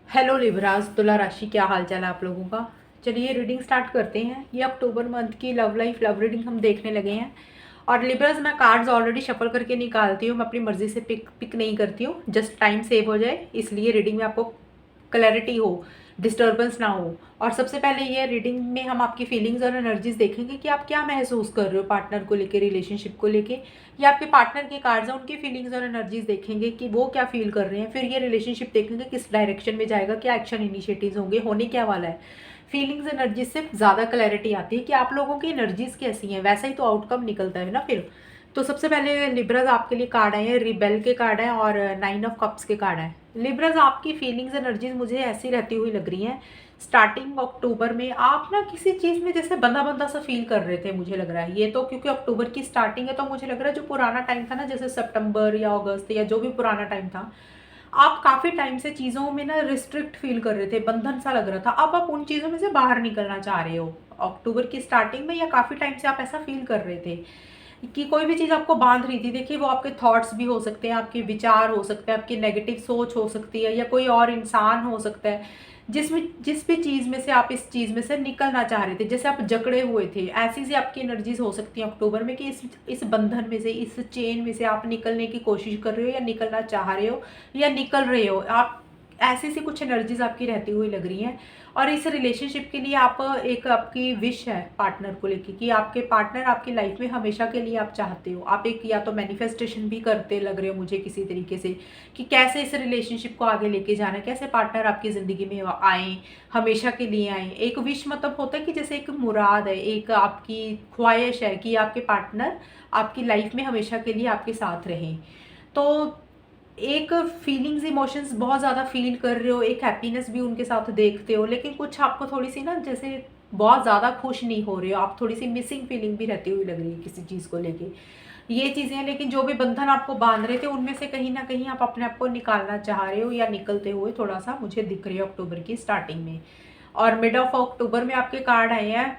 Hello Libras, तुला राशि, क्या हाल चाल है आप लोगों का। चलिए रीडिंग स्टार्ट करते हैं। ये अक्टूबर मंथ की लव लाइफ लव रीडिंग हम देखने लगे हैं। और लिब्रास, मैं कार्ड्स ऑलरेडी शफल करके निकालती हूँ। मैं अपनी मर्जी से पिक नहीं करती हूँ, जस्ट टाइम सेव हो जाए इसलिए रीडिंग में आपको क्लैरिटी हो, डिस्टर्बेंस ना हो। और सबसे पहले ये रीडिंग में हम आपकी फीलिंग्स और एनर्जीज देखेंगे कि आप क्या महसूस कर रहे हो पार्टनर को लेके, रिलेशनशिप को लेके। या आपके पार्टनर के कार्ड्स हैं, उनकी फीलिंग्स और एनर्जीज देखेंगे कि वो क्या फील कर रहे हैं। फिर ये रिलेशनशिप देखेंगे किस डायरेक्शन में जाएगा, क्या एक्शन इनिशिएटिव्स होंगे, होने क्या वाला है। फीलिंग्स एनर्जीज से ज़्यादा क्लैरिटी आती है कि आप लोगों की एनर्जीज कैसी हैं, वैसा ही तो आउटकम निकलता है ना फिर। तो सबसे पहले लिब्राज आपके लिए कार्ड आए हैं, रिबेल के कार्ड हैं और 9 ऑफ कप्स के कार्ड हैं। लिब्राज, आपकी फीलिंग्स एनर्जीज मुझे ऐसी रहती हुई लग रही हैं। स्टार्टिंग अक्टूबर में आप ना किसी चीज़ में जैसे बंधा बंधा सा फील कर रहे थे, मुझे लग रहा है। ये तो क्योंकि अक्टूबर की स्टार्टिंग है, तो मुझे लग रहा है जो पुराना टाइम था ना, जैसे सितंबर या अगस्त या जो भी पुराना टाइम था, आप काफ़ी टाइम से चीज़ों में ना रिस्ट्रिक्ट फील कर रहे थे, बंधन सा लग रहा था। अब आप उन चीज़ों में से बाहर निकलना चाह रहे हो अक्टूबर की स्टार्टिंग में, या काफ़ी टाइम से आप ऐसा फील कर रहे थे कि कोई भी चीज़ आपको बांध रही थी। देखिए, वो आपके थॉट्स भी हो सकते हैं, आपके विचार हो सकते हैं, आपकी नेगेटिव सोच हो सकती है, या कोई और इंसान हो सकता है जिसमें जिस भी चीज़ में से आप इस चीज़ में से निकलना चाह रहे थे, जैसे आप जकड़े हुए थे। ऐसी सी आपकी एनर्जीज हो सकती हैं अक्टूबर में कि इस बंधन में से, इस चेन में से आप निकलने की कोशिश कर रहे हो, या निकलना चाह रहे हो, या निकल रहे हो आप। ऐसी सी कुछ एनर्जीज आपकी रहती हुई लग रही हैं। और इस रिलेशनशिप के लिए आप एक आपकी विश है पार्टनर को लेके कि आपके पार्टनर आपकी लाइफ में हमेशा के लिए आप चाहते हो। आप एक या तो मैनिफेस्टेशन भी करते लग रहे हो मुझे किसी तरीके से, कि कैसे इस रिलेशनशिप को आगे लेके जाना है, कैसे पार्टनर आपकी ज़िंदगी में आए, हमेशा के लिए आए। एक विश मतलब होता है कि जैसे एक मुराद है, एक आपकी ख्वाहिश है कि आपके पार्टनर आपकी लाइफ में हमेशा के लिए आपके साथ रहें। तो एक फीलिंग्स इमोशंस बहुत ज़्यादा फील कर रहे हो, एक हैप्पीनेस भी उनके साथ देखते हो, लेकिन कुछ आपको थोड़ी सी ना जैसे बहुत ज़्यादा खुश नहीं हो रहे हो आप, थोड़ी सी मिसिंग फीलिंग भी रहती हुई लग रही है किसी चीज़ को लेके। ये चीज़ें हैं, लेकिन जो भी बंधन आपको बांध रहे थे उनमें से कहीं ना कहीं आप अपने आप को निकालना चाह रहे हो, या निकलते हुए थोड़ा सा मुझे दिख रहे हो अक्टूबर की स्टार्टिंग में। और मिड ऑफ अक्टूबर में आपके कार्ड आए हैं।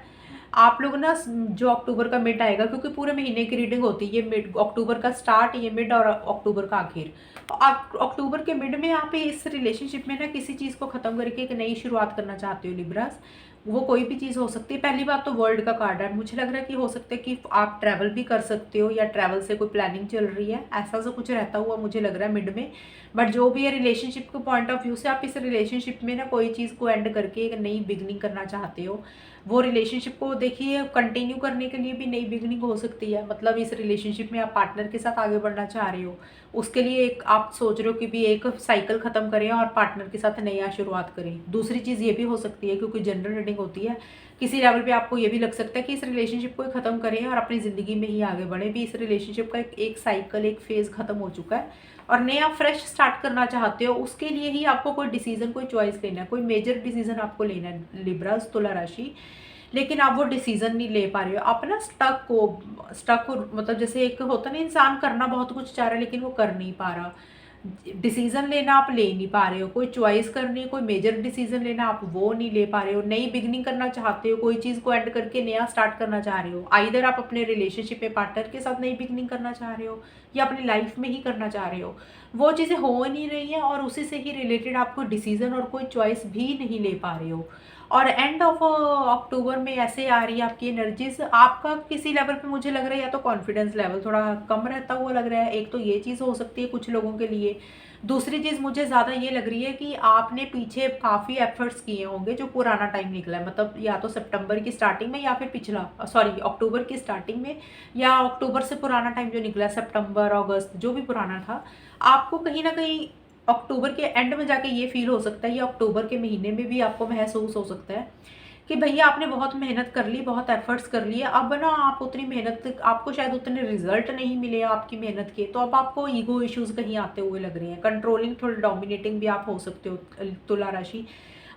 आप लोग ना जो अक्टूबर का मिड आएगा, क्योंकि पूरे महीने की रीडिंग होती है, ये मिड अक्टूबर का स्टार्ट, ये मिड और अक्टूबर का आखिर। तो आप अक्टूबर के मिड में आप इस रिलेशनशिप में ना किसी चीज़ को ख़त्म करके एक नई शुरुआत करना चाहते हो लिब्रास। वो कोई भी चीज़ हो सकती है। पहली बात तो वर्ल्ड का कार्ड है, मुझे लग रहा है कि हो सकता है कि आप ट्रैवल भी कर सकते हो, या ट्रैवल से कोई प्लानिंग चल रही है, ऐसा सा कुछ रहता हुआ मुझे लग रहा है मिड में। बट जो भी है, रिलेशनशिप के पॉइंट ऑफ व्यू से आप इस रिलेशनशिप में ना कोई चीज़ को एंड करके एक नई बिगनिंग करना चाहते हो। वो रिलेशनशिप को देखिए कंटिन्यू करने के लिए भी नई बिगनिंग हो सकती है। मतलब इस रिलेशनशिप में आप पार्टनर के साथ आगे बढ़ना चाह रहे हो, उसके लिए एक आप सोच रहे हो कि भी एक साइकिल ख़त्म करें और पार्टनर के साथ नया शुरुआत करें। दूसरी चीज़ ये भी हो सकती है, क्योंकि जनरल रीडिंग होती है, किसी लेवल पे आपको ये भी लग सकता है कि इस रिलेशनशिप को ख़त्म करें और अपनी ज़िंदगी में ही आगे बढ़ें। भी इस रिलेशनशिप का एक साइकिल, एक फेज़ ख़त्म हो चुका है और नया फ्रेश स्टार्ट करना चाहते हो। उसके लिए ही आपको कोई डिसीजन, कोई चॉइस लेना है, कोई मेजर डिसीजन आपको लेना है लिब्रास, तुला राशि। लेकिन आप वो डिसीजन नहीं ले पा रहे हो। आप ना स्टक हो, मतलब जैसे एक होता ना, इंसान करना बहुत कुछ चाह रहा है लेकिन वो कर नहीं पा रहा। डिसीजन लेना आप ले नहीं पा रहे हो, कोई चॉइस करनी है, कोई मेजर डिसीजन लेना आप वो नहीं ले पा रहे हो। नई बिगनिंग करना चाहते हो, कोई चीज़ को एंड करके नया स्टार्ट करना चाह रहे हो। आइदर आप अपने रिलेशनशिप में पार्टनर के साथ नई बिगनिंग करना चाह रहे हो, या अपनी लाइफ में ही करना चाह रहे हो। वो चीज़ें हो नहीं रही हैं, और उसी से ही रिलेटेड आपको डिसीजन और कोई चॉइस भी नहीं ले पा रहे हो। और एंड ऑफ अक्टूबर में ऐसे आ रही है आपकी एनर्जीज। आपका किसी लेवल पे मुझे लग रहा है या तो कॉन्फिडेंस लेवल थोड़ा कम रहता हुआ लग रहा है, एक तो ये चीज़ हो सकती है कुछ लोगों के लिए। दूसरी चीज़ मुझे ज़्यादा ये लग रही है कि आपने पीछे काफ़ी एफर्ट्स किए होंगे, जो पुराना टाइम निकला है, मतलब या तो सितंबर की स्टार्टिंग में, या फिर पिछला सॉरी अक्टूबर की स्टार्टिंग में, या अक्टूबर से पुराना टाइम जो निकला है, सितंबर अगस्त जो भी पुराना था। आपको कहीं ना कहीं अक्टूबर के एंड में जाके ये फील हो सकता है, या अक्टूबर के महीने में भी आपको महसूस हो सकता है कि भैया आपने बहुत मेहनत कर ली, बहुत एफर्ट्स कर लिए, अब ना आप उतनी मेहनत, आपको शायद उतने रिजल्ट नहीं मिले आपकी मेहनत के, तो अब आपको ईगो इश्यूज कहीं आते हुए लग रहे हैं। कंट्रोलिंग, थोड़ा डोमिनेटिंग भी आप हो सकते हो तुला राशि।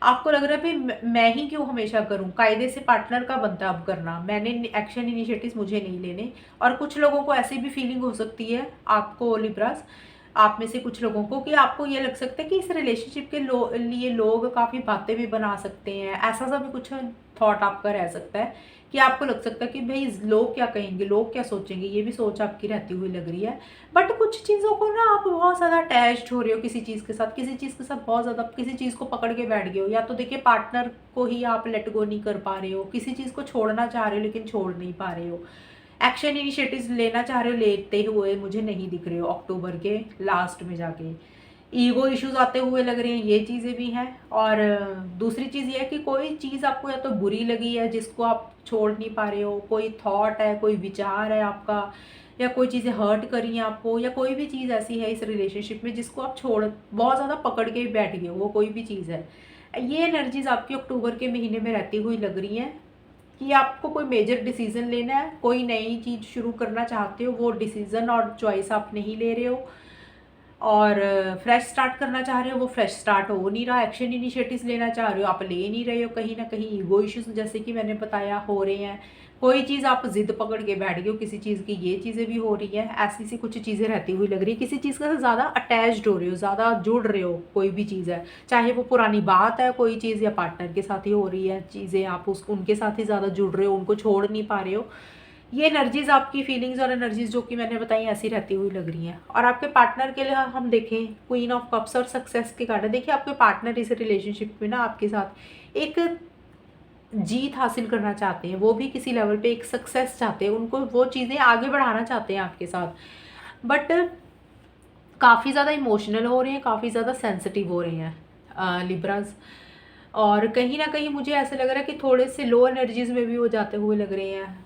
आपको लग रहा है भाई मैं ही क्यों हमेशा करूं, कायदे से पार्टनर का बनता अब करना, मैंने एक्शन इनिशिएटिव्स मुझे नहीं लेने। और कुछ लोगों को ऐसी भी फीलिंग हो सकती है आपको लिब्रास, आप में से कुछ लोगों को, कि आपको ये लग सकता है कि इस रिलेशनशिप के लिए लोग काफ़ी बातें भी बना सकते हैं। ऐसा सा भी कुछ थॉट आपका रह सकता है कि आपको लग सकता है कि भाई लोग क्या कहेंगे, लोग क्या सोचेंगे, ये भी सोच आपकी रहती हुई लग रही है। बट कुछ चीज़ों को ना आप बहुत ज़्यादा अटैच्ड हो रहे हो किसी चीज़ के साथ, किसी चीज़ के साथ बहुत ज़्यादा किसी चीज़ को पकड़ के बैठ गए हो, या तो देखिए पार्टनर को ही आप लेट गो नहीं कर पा रहे हो, किसी चीज़ को छोड़ना चाह रहे हो लेकिन छोड़ नहीं पा रहे हो, एक्शन इनिशिएटिव्स लेना चाह रहे हो, लेते हुए मुझे नहीं दिख रहे हो अक्टूबर के लास्ट में जाके। ईगो इश्यूज आते हुए लग रहे हैं, ये चीज़ें भी हैं। और दूसरी चीज़ ये है कि कोई चीज़ आपको या तो बुरी लगी है जिसको आप छोड़ नहीं पा रहे हो, कोई थॉट है, कोई विचार है आपका, या कोई चीज़ें हर्ट करी हैं आपको, या कोई भी चीज़ ऐसी है इस रिलेशनशिप में जिसको आप छोड़ बहुत ज़्यादा पकड़ के बैठ गए हो, वो कोई भी चीज़ है। ये एनर्जीज आपकी अक्टूबर के महीने में रहती हुई लग रही हैं कि आपको कोई मेजर डिसीजन लेना है, कोई नई चीज़ शुरू करना चाहते हो, वो डिसीजन और चॉइस आप नहीं ले रहे हो, और फ्रेश स्टार्ट करना चाह रहे हो, वो फ्रेश स्टार्ट हो नहीं रहा। एक्शन इनिशिएटिव्स लेना चाह रहे हो, आप ले नहीं रहे हो, कहीं ना कहीं ईगो इश्यूज जैसे कि मैंने बताया हो रहे हैं। कोई चीज़ आप जिद पकड़ के बैठ गए हो किसी चीज़ की, ये चीज़ें भी हो रही है। ऐसी सी कुछ चीज़ें रहती हुई लग रही है, किसी चीज़ का ज़्यादा अटैच्ड हो रहे हो, ज़्यादा जुड़ रहे हो, कोई भी चीज़ है, चाहे वो पुरानी बात है कोई चीज़, या पार्टनर के साथ ही हो रही है चीज़ें, आप उनके साथ ही ज़्यादा जुड़ रहे हो, उनको छोड़ नहीं पा रहे हो। ये एनर्जीज आपकी फीलिंग्स और एनर्जीज जो कि मैंने बताई ऐसी रहती हुई लग रही हैं। और आपके पार्टनर के लिए हम देखें, क्वीन ऑफ कप्स और सक्सेस के कार्ड है। देखिए आपके पार्टनर इस रिलेशनशिप में ना आपके साथ एक जीत हासिल करना चाहते हैं, वो भी किसी लेवल पे एक सक्सेस चाहते हैं, उनको वो चीज़ें आगे बढ़ाना चाहते हैं आपके साथ। बट काफ़ी ज़्यादा इमोशनल हो रहे हैं, काफ़ी ज़्यादा सेंसिटिव हो रहे हैं लिब्रास। और कहीं ना कहीं मुझे ऐसा लग रहा है कि थोड़े से लो एनर्जीज में भी वो जाते हुए लग रहे हैं।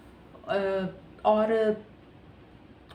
और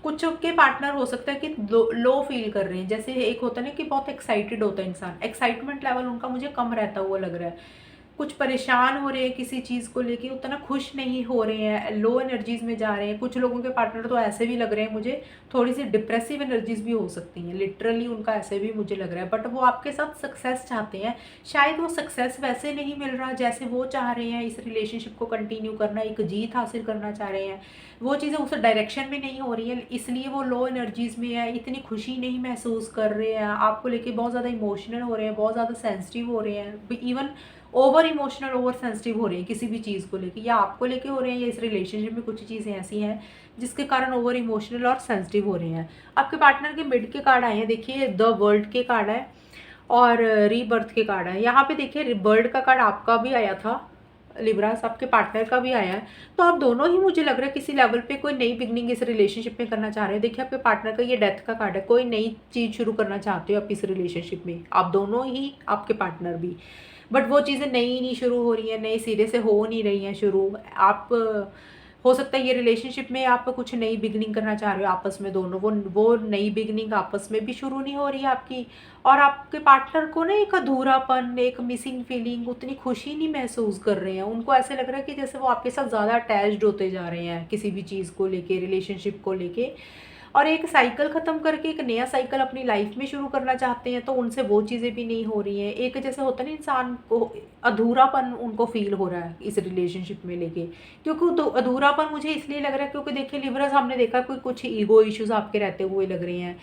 कुछ के पार्टनर हो सकता है कि लो फील कर रहे हैं, जैसे एक होता है ना कि बहुत एक्साइटेड होता है इंसान, एक्साइटमेंट लेवल उनका मुझे कम रहता हुआ लग रहा है। कुछ परेशान हो रहे हैं किसी चीज़ को लेके, उतना खुश नहीं हो रहे हैं, लो एनर्जीज में जा रहे हैं। कुछ लोगों के पार्टनर तो ऐसे भी लग रहे हैं मुझे, थोड़ी सी डिप्रेसिव एनर्जीज भी हो सकती हैं, लिटरली उनका ऐसे भी मुझे लग रहा है। बट वो आपके साथ सक्सेस चाहते हैं, शायद वो सक्सेस वैसे नहीं मिल रहा जैसे वो चाह रहे हैं, इस रिलेशनशिप को कंटिन्यू करना, एक जीत हासिल करना चाह रहे हैं, वो चीज़ें उस डायरेक्शन में नहीं हो रही है, इसलिए वो लो एनर्जीज में है, इतनी खुशी नहीं महसूस कर रहे हैं, आपको लेके बहुत ज़्यादा इमोशनल हो रहे हैं, बहुत ज़्यादा सेंसिटिव हो रहे हैं, even over emotional, over sensitive हो रहे हैं किसी भी चीज़ को लेके, या आपको लेके हो रहे हैं, या इस रिलेशनशिप में कुछ चीज़ें ऐसी हैं जिसके कारण ओवर इमोशनल और सेंसिटिव हो रहे हैं। आपके पार्टनर के मिड के कार्ड आए हैं, देखिए द वर्ल्ड के कार्ड है और रीबर्थ के कार्ड है। यहाँ पे देखिए बर्ड का कार्ड आपका भी आया था लिब्रास, आपके पार्टनर का भी आया है। तो आप दोनों ही मुझे लग रहा है किसी लेवल पे कोई नई बिगनिंग इस रिलेशनशिप में करना चाह रहे हैं। देखिए आपके पार्टनर का ये डेथ का कार्ड है, कोई नई चीज़ शुरू करना चाहते हो आप इस रिलेशनशिप में, आप दोनों ही, आपके पार्टनर भी। बट वो चीज़ें नई नहीं शुरू हो रही हैं, नए सिरे से हो नहीं रही हैं शुरू। आप हो सकता है ये रिलेशनशिप में आप कुछ नई बिगनिंग करना चाह रहे हो आपस में दोनों, वो नई बिगनिंग आपस में भी शुरू नहीं हो रही है आपकी। और आपके पार्टनर को ना एक अधूरापन, एक मिसिंग फीलिंग, उतनी खुशी नहीं महसूस कर रहे हैं। उनको ऐसे लग रहा है कि जैसे वो आपके साथ ज़्यादा अटैच्ड होते जा रहे हैं किसी भी चीज़ को लेके, रिलेशनशिप को लेके, और एक साइकिल ख़त्म करके एक नया साइकिल अपनी लाइफ में शुरू करना चाहते हैं। तो उनसे वो चीज़ें भी नहीं हो रही हैं। एक जैसे होता है ना, इंसान को अधूरापन उनको फील हो रहा है इस रिलेशनशिप में लेके, क्योंकि तो अधूरापन मुझे इसलिए लग रहा है क्योंकि देखिए लिब्रस, हमने देखा कोई कुछ ईगो इश्यूज आपके रहते हुए लग रहे हैं।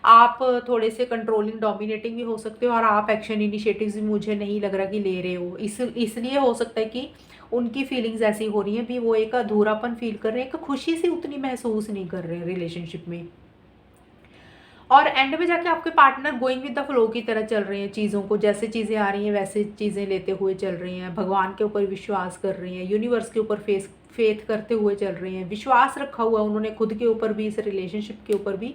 आप थोड़े से कंट्रोलिंग, डोमिनेटिंग भी हो सकते हो, और आप एक्शन इनिशिएटिव्स भी मुझे नहीं लग रहा कि ले रहे हो। इसलिए हो सकता है कि उनकी फीलिंग्स ऐसी हो रही हैं भी, वो एक अधूरापन फील कर रहे हैं, एक खुशी से उतनी महसूस नहीं कर रहे हैं रिलेशनशिप में। और एंड में जाके आपके partner going with the flow की तरह चल रहे हैं चीज़ों को, जैसे चीज़ें आ रही हैं वैसे चीज़ें लेते हुए चल रहे हैं, भगवान के ऊपर विश्वास कर रहे हैं, यूनिवर्स के ऊपर फेथ करते हुए चल रहे हैं, विश्वास रखा हुआ उन्होंने खुद के ऊपर भी, इस रिलेशनशिप के ऊपर भी,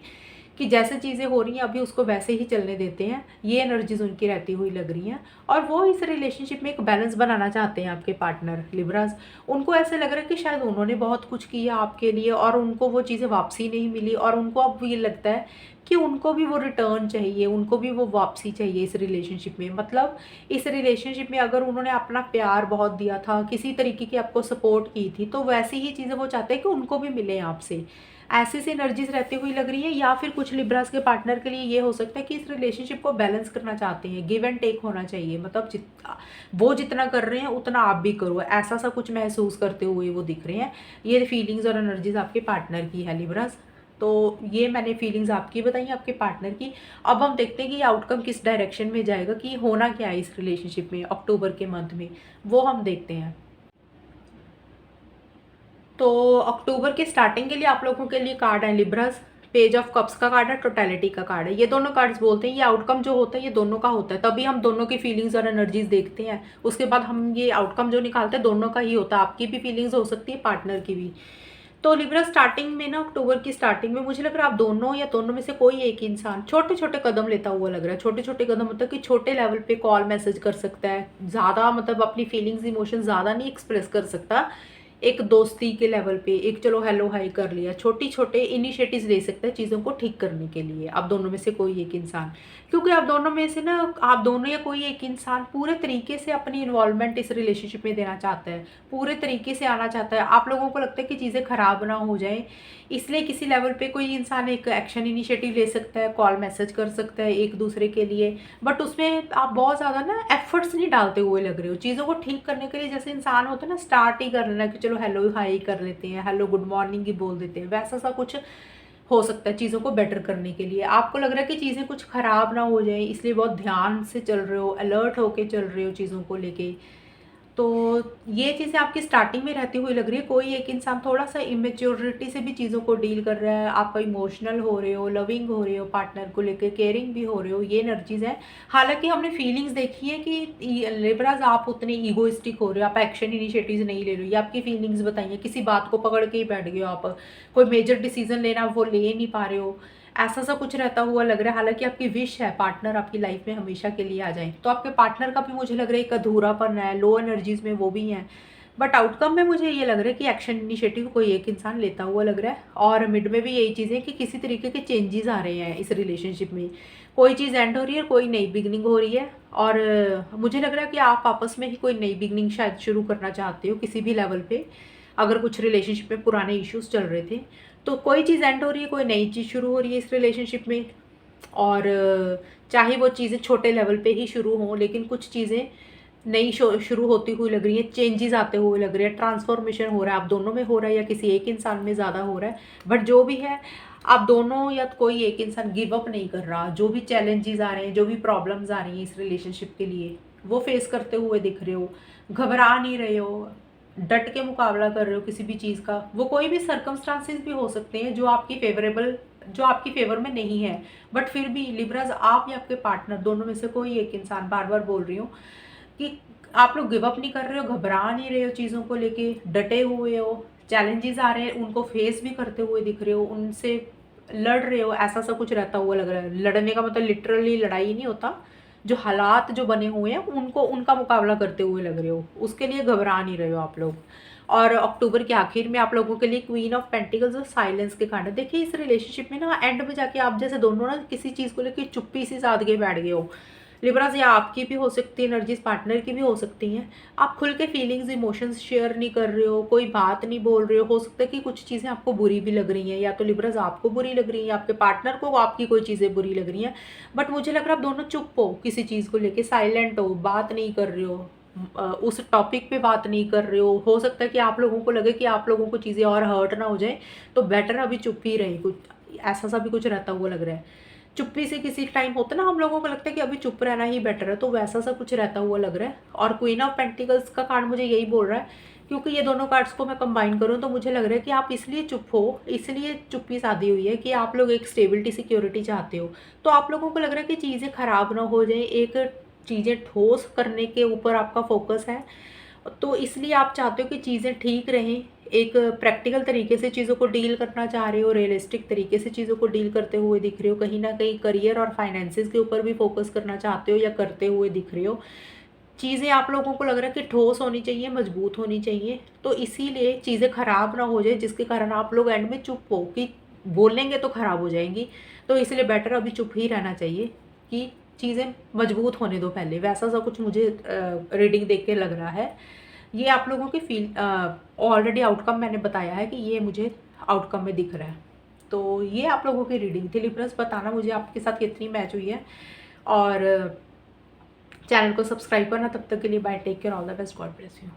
कि जैसे चीज़ें हो रही हैं अभी उसको वैसे ही चलने देते हैं। ये एनर्जीज उनकी रहती हुई लग रही हैं, और वो इस रिलेशनशिप में एक बैलेंस बनाना चाहते हैं आपके पार्टनर लिब्रास। उनको ऐसे लग रहा है कि शायद उन्होंने बहुत कुछ किया आपके लिए और उनको वो चीज़ें वापसी नहीं मिली, और उनको अब ये लगता है कि उनको भी वो रिटर्न चाहिए, उनको भी वो वापसी चाहिए इस रिलेशनशिप में। मतलब इस रिलेशनशिप में अगर उन्होंने अपना प्यार बहुत दिया था, किसी तरीके की आपको सपोर्ट की थी, तो वैसी ही चीज़ें वो चाहते हैं कि उनको भी मिले आपसे। ऐसी सी एनर्जीज रहती हुई लग रही है। या फिर कुछ लिब्रास के पार्टनर के लिए ये हो सकता है कि इस रिलेशनशिप को बैलेंस करना चाहते हैं, गिव एंड टेक होना चाहिए, मतलब वो जितना कर रहे हैं उतना आप भी करो, ऐसा सा कुछ महसूस करते हुए वो दिख रहे हैं। ये फीलिंग्स और एनर्जीज आपके पार्टनर की है लिब्रास। तो ये मैंने फीलिंग्स आपकी बताई, आपके पार्टनर की। अब हम देखते हैं कि आउटकम किस डायरेक्शन में जाएगा, कि होना क्या है इस रिलेशनशिप में अक्टूबर के मंथ में, वो हम देखते हैं। तो अक्टूबर के स्टार्टिंग के लिए आप लोगों के लिए कार्ड है लिब्रास, पेज ऑफ कप्स का कार्ड है, टोटलिटी का कार्ड है। ये दोनों कार्ड्स बोलते हैं ये आउटकम जो होता है ये दोनों का होता है, तभी हम दोनों की फीलिंग्स और एनर्जीज देखते हैं। उसके बाद हम ये आउटकम जो निकालते हैं दोनों का ही होता है, आपकी भी फीलिंग्स हो सकती है, पार्टनर की भी। तो लिब्रा स्टार्टिंग में ना, अक्टूबर की स्टार्टिंग में मुझे लग रहा है आप दोनों या दोनों में से कोई एक इंसान छोटे छोटे कदम लेता हुआ लग रहा है। छोटे छोटे कदम मतलब कि छोटे लेवल पे कॉल मैसेज कर सकता है, ज़्यादा मतलब अपनी फीलिंग्स इमोशन ज़्यादा नहीं एक्सप्रेस कर सकता। एक दोस्ती के लेवल पे एक चलो हेलो हाई कर लिया, छोटी छोटे इनिशिएटिव्स ले सकता है चीज़ों को ठीक करने के लिए आप दोनों में से कोई एक इंसान। क्योंकि आप दोनों में से ना, आप दोनों या कोई एक इंसान पूरे तरीके से अपनी इन्वॉल्वमेंट इस रिलेशनशिप में देना चाहता है, पूरे तरीके से आना चाहता है। आप लोगों को लगता है कि चीज़ें ख़राब ना हो जाए, इसलिए किसी लेवल पे कोई इंसान एक एक्शन इनिशिएटिव ले सकता है, कॉल मैसेज कर सकता है एक दूसरे के लिए। बट उसमें आप बहुत ज़्यादा ना एफर्ट्स नहीं डालते हुए लग रहे हो चीज़ों को ठीक करने के लिए। जैसे इंसान होता है ना, स्टार्ट ही कर लेना कि चलो हेलो हाई कर लेते हैं, हेलो गुड मॉर्निंग ही बोल देते हैं, वैसा सा कुछ हो सकता है चीज़ों को बेटर करने के लिए। आपको लग रहा है कि चीज़ें कुछ ख़राब ना हो जाए, इसलिए बहुत ध्यान से चल रहे हो, अलर्ट होके चल रहे हो चीज़ों को लेके। तो ये चीज़ें आपकी स्टार्टिंग में रहती हुई लग रही है। कोई एक इंसान थोड़ा सा इमेच्योरिटी से भी चीज़ों को डील कर रहा है, आप इमोशनल हो रहे हो, लविंग हो रहे हो, पार्टनर को लेकर केयरिंग भी हो रहे हो, ये एनर्जीज है। हालांकि हमने फीलिंग्स देखी है कि लिब्राज आप उतने ईगोइस्टिक हो रहे हो, आप एक्शन इनिशिएटिव्स नहीं ले रहे हो, ये आपकी फीलिंग्स बताइए। किसी बात को पकड़ के ही बैठ गए हो आप, कोई मेजर डिसीजन लेना वो ले नहीं पा रहे हो, ऐसा सा कुछ रहता हुआ लग रहा है। हालांकि आपकी विश है पार्टनर आपकी लाइफ में हमेशा के लिए आ जाए, तो आपके पार्टनर का भी मुझे लग रहा है एक अधूरापन है, लो एनर्जीज में वो भी हैं। बट आउटकम में मुझे ये लग रहा है कि एक्शन इनिशिएटिव कोई एक इंसान लेता हुआ लग रहा है। और मिड में भी यही चीज़ है कि किसी तरीके के चेंजेस आ रहे हैं इस रिलेशनशिप में, कोई चीज़ एंड हो रही है, कोई नई बिगनिंग हो रही है। और मुझे लग रहा है कि आप आपस में ही कोई नई बिगनिंग शायद शुरू करना चाहते हो किसी भी लेवल पे। अगर कुछ रिलेशनशिप में पुराने इश्यूज चल रहे थे तो कोई चीज़ एंड हो रही है, कोई नई चीज़ शुरू हो रही है इस रिलेशनशिप में। और चाहे वो चीज़ें छोटे लेवल पे ही शुरू हों, लेकिन कुछ चीज़ें नई शुरू होती हुई लग रही है, चेंजेस आते हुए लग रहे हैं, ट्रांसफॉर्मेशन हो रहा है, आप दोनों में हो रहा है या किसी एक इंसान में ज़्यादा हो रहा है। बट जो भी है, आप दोनों या कोई एक इंसान गिव अप नहीं कर रहा। जो भी चैलेंजेस आ रहे हैं, जो भी प्रॉब्लम्स आ रही हैं इस रिलेशनशिप के लिए, वो फेस करते हुए दिख रहे हो, घबरा नहीं रहे हो, डट के मुकाबला कर रहे हो किसी भी चीज़ का। वो कोई भी सर्कमस्टांसेस भी हो सकते हैं जो आपकी फेवरेबल, जो आपकी फेवर में नहीं है, बट फिर भी लिब्राज आप या आपके पार्टनर दोनों में से कोई एक इंसान, बार बार बोल रही हूँ कि आप लोग गिव अप नहीं कर रहे हो, घबरा नहीं रहे हो चीज़ों को लेके, डटे हुए हो। चैलेंजेस आ रहे हैं उनको फेस भी करते हुए दिख रहे हो, उनसे लड़ रहे हो, ऐसा सा कुछ रहता हुआ लग रहा है। लड़ने का मतलब लिटरली लड़ाई नहीं होता, जो हालात जो बने हुए हैं उनको, उनका मुकाबला करते हुए लग रहे हो, उसके लिए घबरा नहीं रहे हो आप लोग। और अक्टूबर के आखिर में आप लोगों के लिए क्वीन ऑफ पेंटिकल्स और साइलेंस के कार्ड। देखिए इस रिलेशनशिप में ना एंड में जाके आप जैसे दोनों ना किसी चीज़ को लेकर चुप्पी से साध के बैठ गए हो। लिब्रास या आपकी भी हो सकती है एनर्जीज, पार्टनर की भी हो सकती हैं। आप खुल के फीलिंग्स इमोशंस शेयर नहीं कर रहे हो, कोई बात नहीं बोल रहे हो सकता है कि कुछ चीज़ें आपको बुरी भी लग रही हैं, या तो लिब्रास आपको बुरी लग रही है, आपके पार्टनर को आपकी कोई चीज़ें बुरी लग रही हैं। बट मुझे लग रहा है आप दोनों चुप हो किसी चीज़ को लेके, साइलेंट हो, बात नहीं कर रहे हो, उस टॉपिक पे बात नहीं कर रहे हो सकता है कि आप लोगों को लगे कि आप लोगों को चीज़ें और हर्ट ना हो जाए, तो बेटर अभी चुप ही रहे, कुछ ऐसा सा भी कुछ रहता हुआ लग रहा है। चुप्पी से किसी टाइम होता है ना, हम लोगों को लगता है कि अभी चुप रहना ही बेटर है, तो वैसा सा कुछ रहता हुआ लग रहा है। और क्वीन ऑफ पेंटिकल्स का कार्ड मुझे यही बोल रहा है, क्योंकि ये दोनों कार्ड्स को मैं कंबाइन करूँ तो मुझे लग रहा है कि आप इसलिए चुप हो, इसलिए चुप्पी साधी हुई है कि आप लोग एक स्टेबिलिटी सिक्योरिटी चाहते हो। तो आप लोगों को लग रहा है कि चीज़ें ख़राब ना हो जाए, एक चीज़ें ठोस करने के ऊपर आपका फोकस है, तो इसलिए आप चाहते हो कि चीज़ें ठीक रहें। एक प्रैक्टिकल तरीके से चीज़ों को डील करना चाह रहे हो, रियलिस्टिक तरीके से चीज़ों को डील करते हुए दिख रहे हो, कहीं ना कहीं करियर और फाइनेंसेस के ऊपर भी फोकस करना चाहते हो या करते हुए दिख रहे हो। चीज़ें आप लोगों को लग रहा है कि ठोस होनी चाहिए, मजबूत होनी चाहिए, तो इसीलिए चीज़ें ख़राब ना हो जाए, जिसके कारण आप लोग एंड में चुप हो कि बोलेंगे तो ख़राब हो जाएंगी। तो इसलिए बेटर अभी चुप ही रहना चाहिए कि चीज़ें मजबूत होने दो पहले, वैसा सा कुछ मुझे रीडिंग देख के लग रहा है। ये आप लोगों की ऑलरेडी आउटकम मैंने बताया है कि ये मुझे आउटकम में दिख रहा है। तो ये आप लोगों की रीडिंग थी। लिब्रस बताना मुझे आपके साथ कितनी मैच हुई है, और चैनल को सब्सक्राइब करना। तब तक के लिए bye, take care, all the best, God bless you.